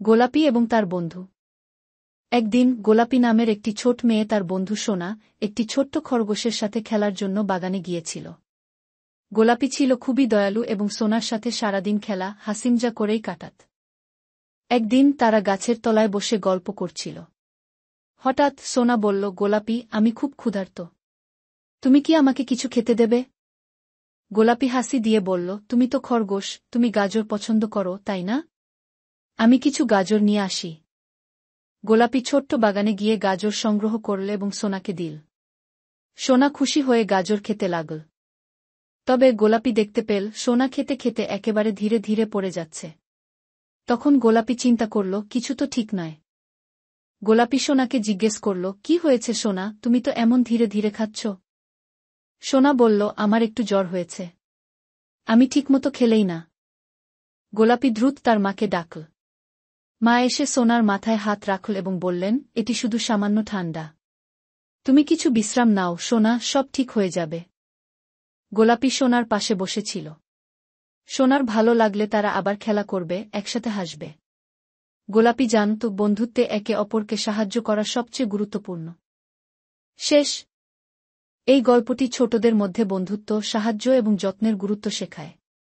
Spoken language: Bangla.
গোলাপি এবং তার বন্ধু। একদিন গোলাপি নামের একটি ছোট মেয়ে তার বন্ধু সোনা একটি ছোট্ট খরগোশের সাথে খেলার জন্য বাগানে গিয়েছিল। গোলাপি ছিল খুবই দয়ালু এবং সোনার সাথে সারাদিন খেলা হাসিমজা করেই কাটাত। একদিন তারা গাছের তলায় বসে গল্প করছিল। হঠাৎ সোনা বলল, গোলাপি, আমি খুব ক্ষুধার্ত। তুমি কি আমাকে কিছু খেতে দেবে? গোলাপি হাসি দিয়ে বলল, তুমি তো খরগোশ, তুমি গাজর পছন্দ করো, তাই না? আমি কিছু গাজর নিয়ে আসি। গোলাপি ছোট্ট বাগানে গিয়ে গাজর সংগ্রহ করল এবং সোনাকে দিল। সোনা খুশি হয়ে গাজর খেতে লাগল। তবে গোলাপি দেখতে পেল সোনা খেতে খেতে একেবারে ধীরে ধীরে পড়ে যাচ্ছে। তখন গোলাপি চিন্তা করল, কিছু তো ঠিক নয়। গোলাপি সোনাকে জিজ্ঞেস করল, কি হয়েছে সোনা, তুমি তো এমন ধীরে ধীরে খাচ্ছ? সোনা বলল, আমার একটু জ্বর হয়েছে। আমি ঠিকমতো খেলেই না। গোলাপি দ্রুত তার মাকে ডাকল। মা এসে সোনার মাথায় হাত রাখল এবং বললেন, এটি শুধু সামান্য ঠান্ডা। তুমি কিছু বিশ্রাম নাও সোনা, সব ঠিক হয়ে যাবে। গোলাপি সোনার পাশে বসেছিল। সোনার ভালো লাগলে তারা আবার খেলা করবে, একসাথে হাসবে। গোলাপি জানত বন্ধুত্বে একে অপরকে সাহায্য করা সবচেয়ে গুরুত্বপূর্ণ। শেষ। এই গল্পটি ছোটদের মধ্যে বন্ধুত্ব, সাহায্য এবং যত্নের গুরুত্ব শেখায়।